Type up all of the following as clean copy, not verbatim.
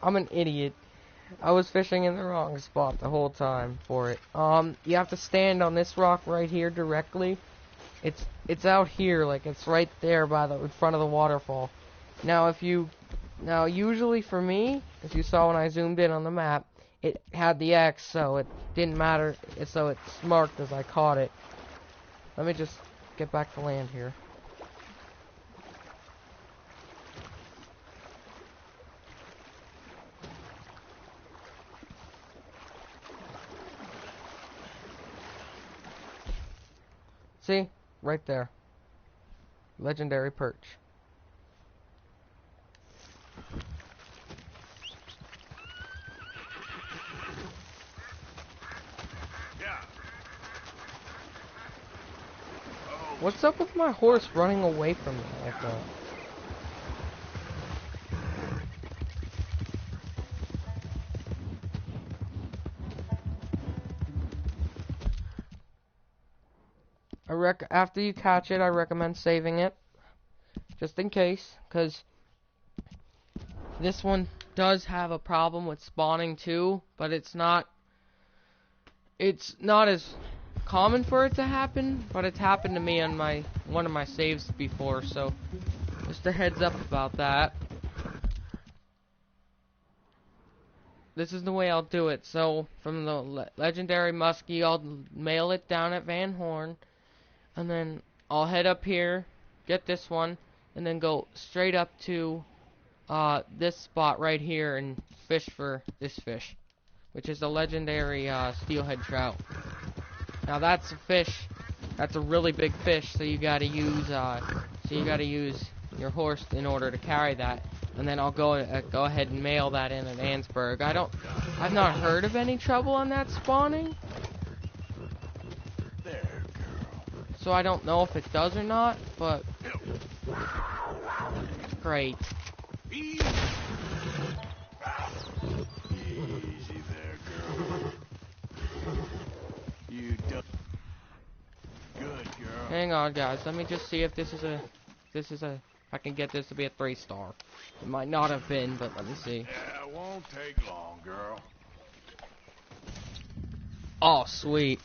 I'm an idiot. I was fishing in the wrong spot the whole time for it. You have to stand on this rock right here directly. It's out here, like it's right there by the in front of the waterfall. Now usually for me, if you saw when I zoomed in on the map, it had the X, so it didn't matter. So it's marked as I caught it. Let me just get back to land here. See? Right there. Legendary perch. What's up with my horse running away from me like that? After you catch it, I recommend saving it, just in case, because this one does have a problem with spawning too, but it's not as common for it to happen, but it's happened to me on one of my saves before, so just a heads up about that. This is the way I'll do it. So from the legendary muskie, I'll mail it down at Van Horn, and then I'll head up here, get this one, and then go straight up to this spot right here and fish for this fish, which is the legendary steelhead trout. Now that's a fish. That's a really big fish, so you gotta use your horse in order to carry that. And then I'll go ahead and mail that in at Ansburg. I've not heard of any trouble on that spawning. There, girl. So I don't know if it does or not, but great. Easy there, girl. You done good, girl. Hang on, guys. Let me just see if this is a I can get this to be a 3-star. It might not have been, but let me see. Yeah, it won't take long, girl. Oh, sweet.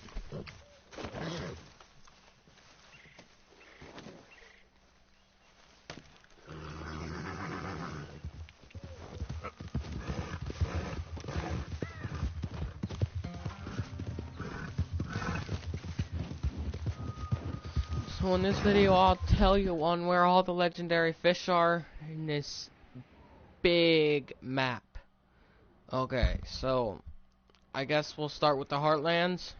So in this video, I'll tell you on where all the legendary fish are in this big map. Okay, so I guess we'll start with the Heartlands.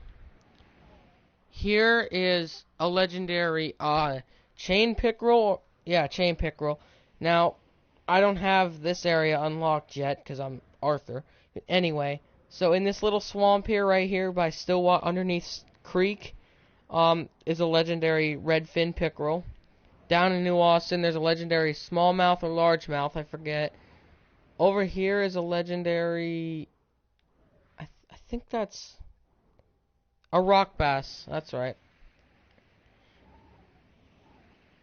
Here is a legendary chain pickerel. Yeah, chain pickerel. Now, I don't have this area unlocked yet because I'm Arthur. Anyway, so in this little swamp here, right here by Stillwater, underneath Creek, is a legendary redfin pickerel. Down in New Austin, there's a legendary smallmouth or largemouth, I forget. Over here is a legendary, I think that's a rock bass. That's right.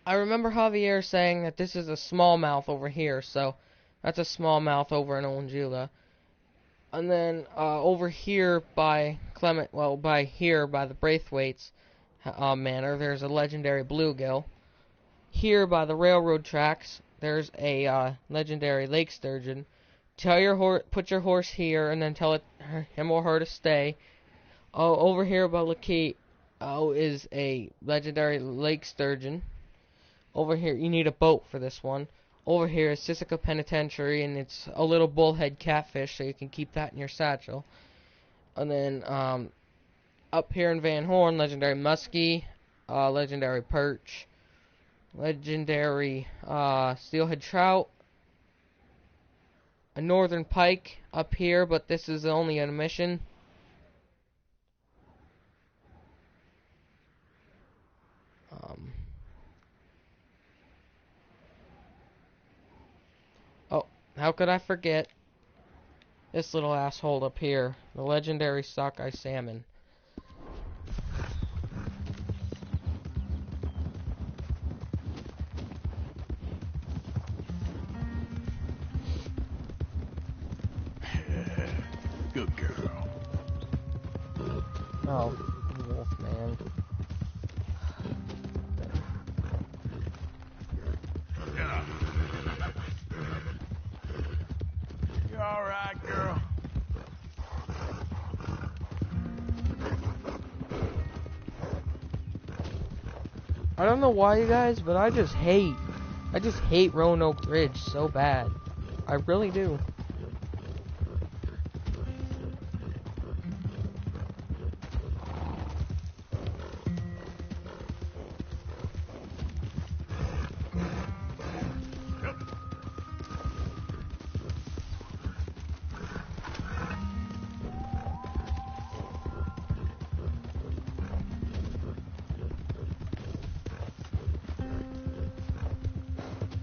I remember Javier saying that this is a smallmouth over here, so that's a smallmouth over in Olanjula. And then over here by by the Braithwaite's manor, there's a legendary bluegill. Here by the railroad tracks, there's a legendary lake sturgeon. Put your horse here, and then tell him or her to stay. Over here by Lakeet, is a legendary lake sturgeon. Over here, you need a boat for this one. Over here is Sisika Penitentiary, and it's a little bullhead catfish, so you can keep that in your satchel. And then up here in Van Horn, legendary muskie, legendary perch, legendary steelhead trout, a northern pike up here, but this is only an emission. Oh, how could I forget this little asshole up here, the legendary sockeye salmon. Oh, wolf man. Yeah. You all right, girl? I don't know why, you guys, but I just hate Roanoke Ridge so bad. I really do.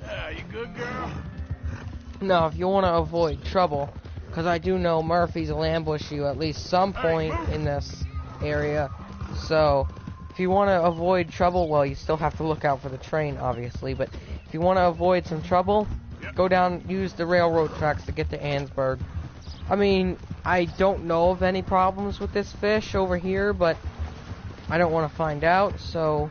Yeah, you good, girl? Now, if you want to avoid trouble, because I do know Murphy's will ambush you at least some point in this area, so if you want to avoid trouble, well, you still have to look out for the train, obviously, but if you want to avoid some trouble, go down, use the railroad tracks to get to Annesburg. I mean, I don't know of any problems with this fish over here, but I don't want to find out, so...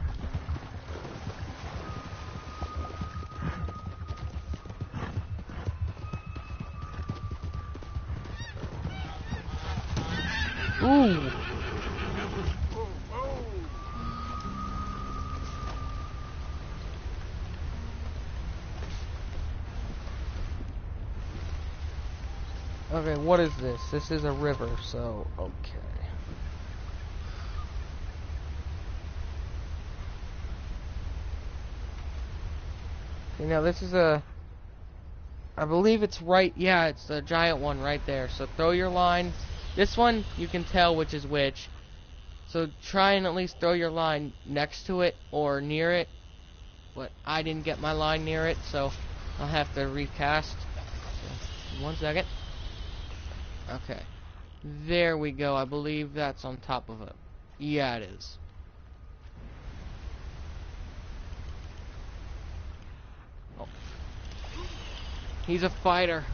Ooh! Whoa, whoa. Okay, what is this? This is a river, so, okay. Okay, now this is a... I believe it's right, yeah, it's the giant one right there. So throw your line. This one, you can tell which is which. So try and at least throw your line next to it or near it. But I didn't get my line near it, so I'll have to recast. So, 1 second. Okay. There we go. I believe that's on top of it. Yeah, it is. Oh. He's a fighter.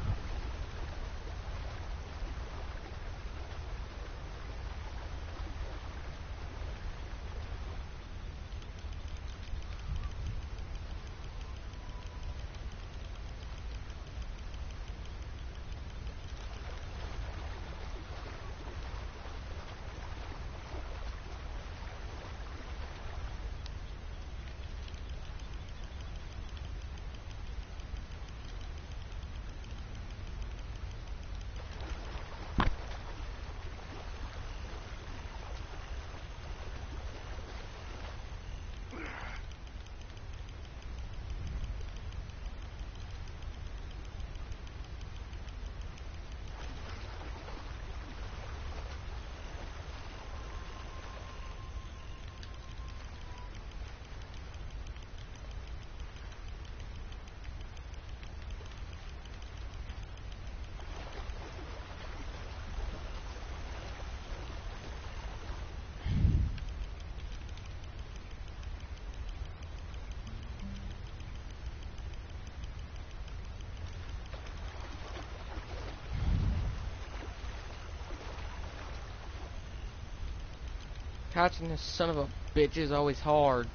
Catching this son of a bitch is always hard.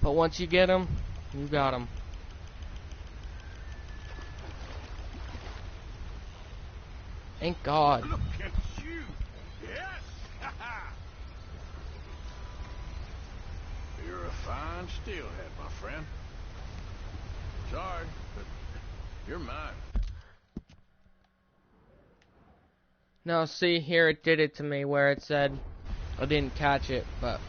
But once you get him, you got him. Thank God. Look at you. Yes. You're a fine steelhead, my friend. Sorry, but you're mine. Now see here, it did it to me where it said I didn't catch it, but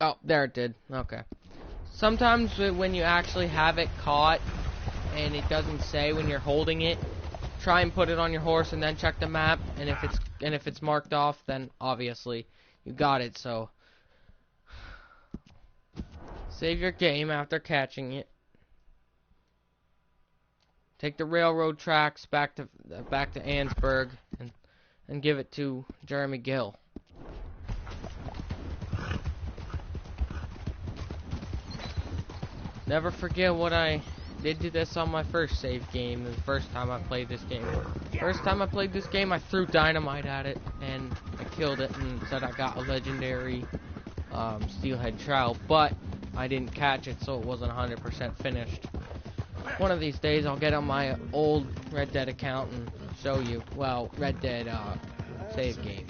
oh, there it did. Okay. Sometimes when you actually have it caught and it doesn't say when you're holding it, try and put it on your horse and then check the map, and if it's marked off, then obviously you got it. So save your game after catching it. Take the railroad tracks back to Annesburg and give it to Jeremy Gill. Never forget what I did do this on my first save game, the first time I played this game. First time I played this game, I threw dynamite at it, and I killed it, and said I got a legendary steelhead trout, but I didn't catch it, so it wasn't 100% finished. One of these days, I'll get on my old Red Dead account and show you, well, Red Dead save game.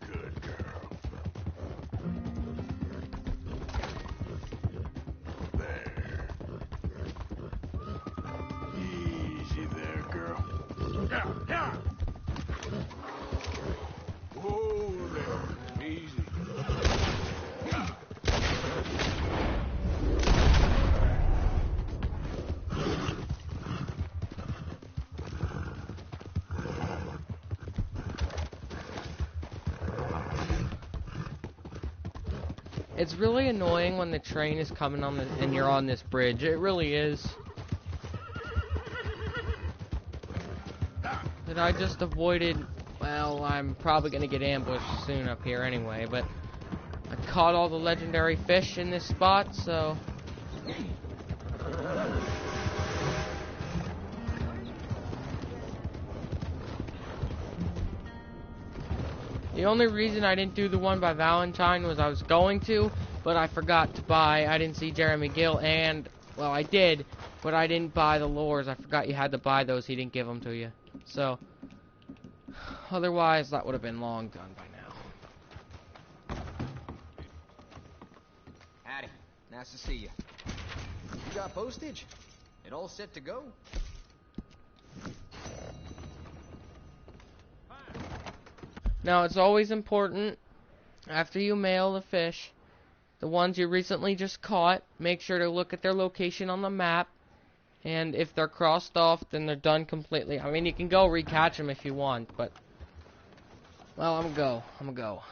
Good girl. There. Easy there, girl. Yeah, yeah. Whoa there. Easy. It's really annoying when the train is coming on and you're on this bridge. It really is. That I just avoided. Well, I'm probably gonna get ambushed soon up here anyway, but I caught all the legendary fish in this spot, so. The only reason I didn't do the one by Valentine was I was going to, but I forgot to buy. I didn't see Jeremy Gill, and, well, I did, but I didn't buy the lures. I forgot you had to buy those. He didn't give them to you. So, otherwise, that would have been long done by now. Howdy. Nice to see you. You got postage? It all set to go? Now, it's always important, after you mail the fish, the ones you recently just caught, make sure to look at their location on the map, and if they're crossed off, then they're done completely. I mean, you can go recatch them if you want, but, well, I'm gonna go.